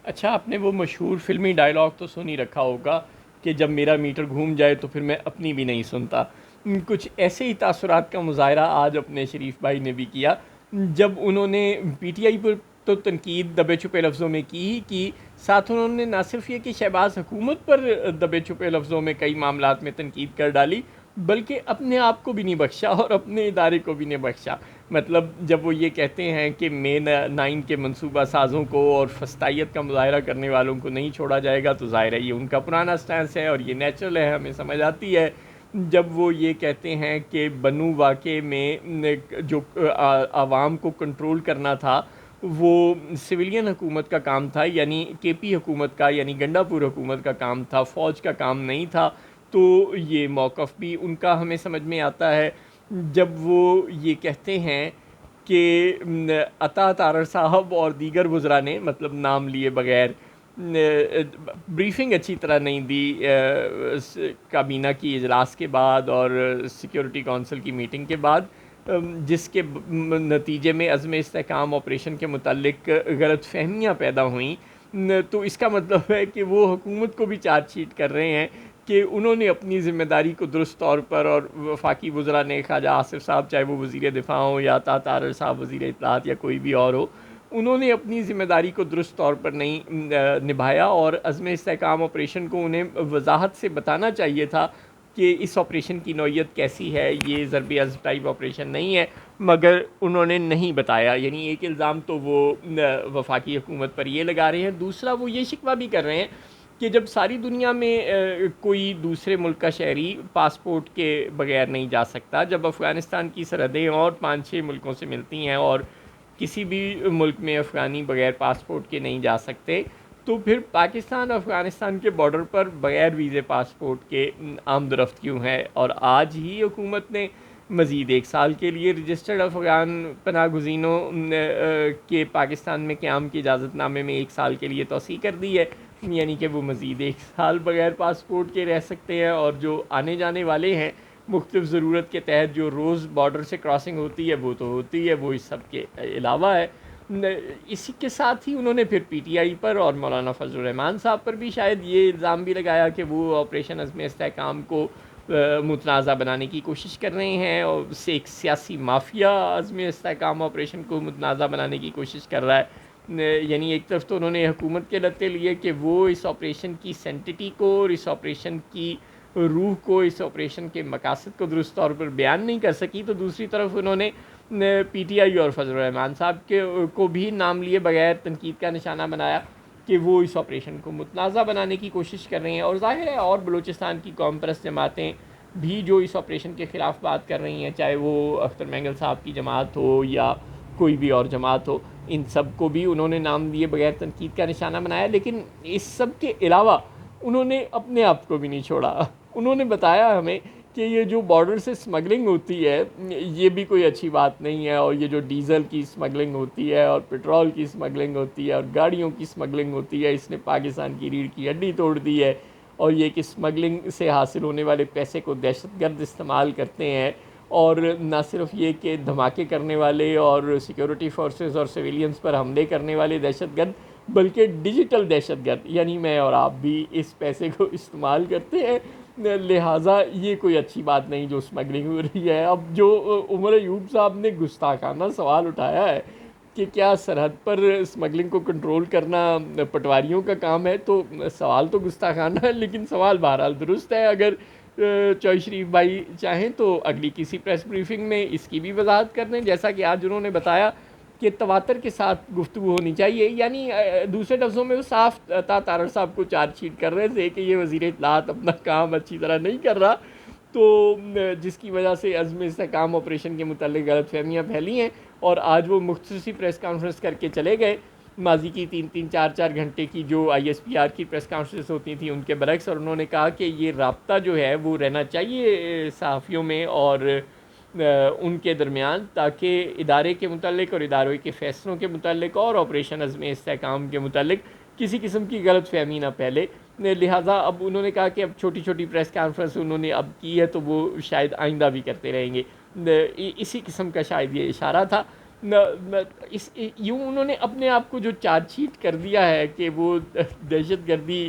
अच्छा, आपने वो मशहूर फ़िल्मी डायलॉग तो सुन ही रखा होगा कि जब मेरा मीटर घूम जाए तो फिर मैं अपनी भी नहीं सुनता। कुछ ऐसे ही तासुरात का मुज़ाहरा आज अपने शरीफ भाई ने भी किया, जब उन्होंने पीटीआई पर तो तनकीद दबे छुपे लफ्ज़ों में की ही की, साथ उन्होंने ना सिर्फ ये कि शहबाज हुकूमत पर दबे छुपे लफ्ज़ों में कई मामलात में तनकीद कर डाली, बल्कि अपने आप को भी नहीं बख्शा और अपने इदारे को भी नहीं बख्शा। मतलब जब वो ये कहते हैं कि मेन 9 के मंसूबा साज़ों को और फस्तायत का मुज़ाहरा करने वालों को नहीं छोड़ा जाएगा, तो ज़ाहिर है ये उनका पुराना स्टैंस है और ये नेचुरल है, हमें समझ आती है। जब वो ये कहते हैं कि बनु वाक़े में जो आवाम को कंट्रोल करना था, वो सिविलियन हुकूमत का काम था, यानी केपी हुकूमत का, यानी गंडापुर हुकूमत का काम था, फ़ौज का काम नहीं था। तो ये मौक़िफ़ भी उनका हमें समझ में आता है। जब वो ये कहते हैं कि अता तारड़ साहब और दीगर वज़रा ने, मतलब नाम लिए बगैर, ब्रीफिंग अच्छी तरह नहीं दी काबीना की इजलास के बाद और सिक्योरिटी काउंसिल की मीटिंग के बाद, जिसके नतीजे में अज़्म इस्तेहकाम ऑपरेशन के मुतालिक गलत फहमियाँ पैदा हुई। तो इसका मतलब है कि वो हुकूमत को भी चार्जशीट कर रहे हैं कि उन्होंने अपनी ज़िम्मेदारी को दुरुस्त तौर पर, और वफाकी वज़रा ने, ख्वाजा आसिफ साहब चाहे वो वज़ीर दिफ़ा हो या तारड़ साहब वज़ीर इत्तलाआत या कोई भी और हो, उन्होंने अपनी ज़िम्मेदारी को दुरुस्त तौर पर नहीं निभाया और अज़्म इस्तेहकाम ऑपरेशन को उन्हें वजाहत से बताना चाहिए था कि इस ऑपरेशन की नौइयत कैसी है, ये ज़रब अज़्म टाइप ऑपरेशन नहीं है, मगर उन्होंने नहीं बताया। यानी एक इल्ज़ाम तो वो वफाकी हुकूमत पर ये लगा रहे हैं, दूसरा वो ये शिकवा भी कर रहे हैं कि जब सारी दुनिया में कोई दूसरे मुल्क का शहरी पासपोर्ट के बगैर नहीं जा सकता, जब अफ़गानिस्तान की सरहदें और 5-6 मुल्कों से मिलती हैं और किसी भी मुल्क में अफ़गानी बगैर पासपोर्ट के नहीं जा सकते, तो फिर पाकिस्तान अफ़गानिस्तान के बॉर्डर पर बगैर वीज़े पासपोर्ट के आमदरफ्त क्यों है। और आज ही हुकूमत ने मज़ीद 1 साल के लिए रजिस्टर्ड अफ़गान पनाह गुज़ीनों के पाकिस्तान में क़याम की इजाज़तनामे में 1 साल के लिए तौसीह कर दी है, यानी कि वो मज़ीद 1 साल बग़ैर पासपोर्ट के रह सकते हैं। और जो आने जाने वाले हैं मुख्तलिफ़ ज़रूरत के तहत जो रोज़ बॉर्डर से क्रॉसिंग होती है वो तो होती है, वो इस सब के अलावा है। इसी के साथ ही उन्होंने फिर पीटीआई पर और मौलाना फजल रहमान साहब पर भी शायद ये इल्ज़ाम भी लगाया कि वो ऑपरेशन अज़्म इस्तेहकाम को मुतनाज़ा बनाने की कोशिश कर रहे हैं और उससे एक सियासी माफिया अज़्म इस्तेहकाम ऑपरेशन को मुतनाज़ा बनाने की कोशिश कर रहा है। यानी एक तरफ तो उन्होंने हुकूमत के लत्ते लिए कि वो इस ऑपरेशन की सेंटिटी को और इस ऑपरेशन की रूह को, इस ऑपरेशन के मकासद को दुरुस्त तौर पर बयान नहीं कर सकी, तो दूसरी तरफ उन्होंने पीटीआई और फजल रहमान साहब के को भी नाम लिए बगैर तनकीद का निशाना बनाया कि वो इस ऑपरेशन को मुतनाज़ा बनाने की कोशिश कर रहे हैं। और ज़ाहिर है और बलूचिस्तान की कौम परस्त जमातें भी जो इस ऑपरेशन के ख़िलाफ़ बात कर रही हैं, चाहे वो अख्तर मैंगल साहब की जमात हो या कोई भी और जमात हो, इन सब को भी उन्होंने नाम दिए बगैर तनकीद का निशाना बनाया। लेकिन इस सब के अलावा उन्होंने अपने आप को भी नहीं छोड़ा। उन्होंने बताया हमें कि ये जो बॉर्डर से स्मगलिंग होती है ये भी कोई अच्छी बात नहीं है, और ये जो डीज़ल की स्मगलिंग होती है और पेट्रोल की स्मगलिंग होती है और गाड़ियों की स्मगलिंग होती है, इसने पाकिस्तान की रीढ़ की हड्डी तोड़ दी है। और ये कि स्मगलिंग से हासिल होने वाले पैसे को दहशतगर्द इस्तेमाल करते हैं, और ना सिर्फ ये कि धमाके करने वाले और सिक्योरिटी फोर्सेस और सिविलियंस पर हमले करने वाले दहशतगर्द, बल्कि डिजिटल दहशतगर्द, यानी मैं और आप भी इस पैसे को इस्तेमाल करते हैं। लिहाजा ये कोई अच्छी बात नहीं जो स्मगलिंग हो रही है। अब जो उमर अयूब साहब ने गुस्ताखाना सवाल उठाया है कि क्या सरहद पर स्मगलिंग को कंट्रोल करना पटवारियों का काम है, तो सवाल तो गुस्ताखाना है, लेकिन सवाल बहरहाल दुरुस्त है। अगर चौधरी शरीफ भाई चाहें तो अगली किसी प्रेस ब्रीफिंग में इसकी भी वजाहत कर दें, जैसा कि आज उन्होंने बताया कि तवातर के साथ गुफ्तगू होनी चाहिए। यानी दूसरे लफ्ज़ों में वो साफ तारड़ साहब को चार्जशीट कर रहे थे कि ये वज़ीर इत्तलाआत अपना काम अच्छी तरह नहीं कर रहा, तो जिसकी वजह से अज़्म इस्तेहकाम ऑपरेशन के मुतालिक गलत फहमियाँ फैली हैं। और आज वो मुख्तसरी प्रेस कॉन्फ्रेंस करके चले गए, माजी की 3-3 4-4 घंटे की जो ISPR की प्रेस कॉन्फ्रेंस होती थी उनके बरक्स, और उन्होंने कहा कि ये राब्ता जो है वो रहना चाहिए सहाफ़ियों में और उनके दरमियान, ताकि इदारे के मुतालिक और इदारों के फ़ैसलों के मुतालिक और ऑपरेशन अज़्म इस्तेहकाम के मुतालिक किसी किस्म की गलत फहमी ना फैले। लिहाजा अब उन्होंने कहा कि अब छोटी छोटी प्रेस कॉन्फ्रेंस उन्होंने अब की है तो वो शायद आइंदा भी करते रहेंगे। इसी किस्म का शायद ये इशारा था। इस यूँ उन्होंने अपने आप को जो चार्जशीट कर दिया है कि वो दहशतगर्दी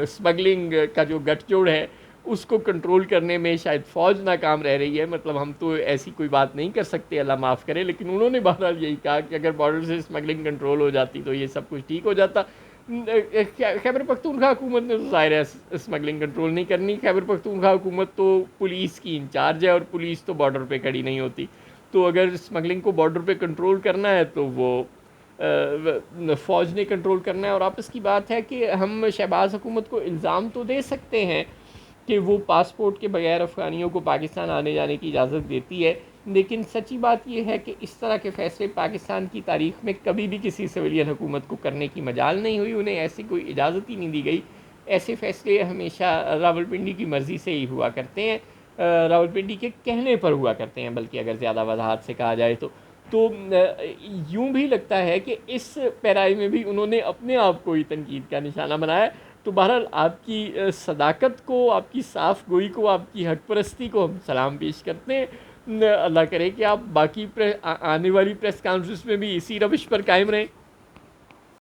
स्मगलिंग का जो गठजोड़ है उसको कंट्रोल करने में शायद फ़ौज नाकाम रह रही है। मतलब हम तो ऐसी कोई बात नहीं कर सकते, अल्लाह माफ़ करे, लेकिन उन्होंने बहरहाल यही कहा कि अगर बॉर्डर से स्मगलिंग कंट्रोल हो जाती तो ये सब कुछ ठीक हो जाता। खैबर पख्तूनख्वा हुकूमत ने तो ज़ाहिर है स्मगलिंग कंट्रोल नहीं करनी। खैबर पख्तूनख्वा हुकूमत तो पुलिस की इंचार्ज है और पुलिस तो बॉर्डर पे खड़ी नहीं होती। तो अगर स्मगलिंग को बॉर्डर पे कंट्रोल करना है तो वो फ़ौज ने कंट्रोल करना है। और आपस की बात है कि हम शहबाज हुकूमत को इल्ज़ाम तो दे सकते हैं कि वो पासपोर्ट के बगैर अफ़गानियों को पाकिस्तान आने जाने की इजाज़त देती है, लेकिन सच्ची बात ये है कि इस तरह के फ़ैसले पाकिस्तान की तारीख़ में कभी भी किसी सिविलियन हुकूमत को करने की मजाल नहीं हुई, उन्हें ऐसी कोई इजाज़त ही नहीं दी गई। ऐसे फ़ैसले हमेशा रावलपिंडी की मर्ज़ी से ही हुआ करते हैं, रावलपिंडी के कहने पर हुआ करते हैं, बल्कि अगर ज़्यादा वजाहत से कहा जाए तो यूँ भी लगता है कि इस पैराई में भी उन्होंने अपने आप को ही तनकीद का निशाना बनाया। तो बहरहाल आपकी सदाकत को, आपकी साफ़ गोई को, आपकी हक परस्ती को हम सलाम पेश करते हैं। अल्लाह करे कि आप बाकी आने वाली प्रेस कॉन्फ्रेंस में भी इसी रविश पर कायम रहें।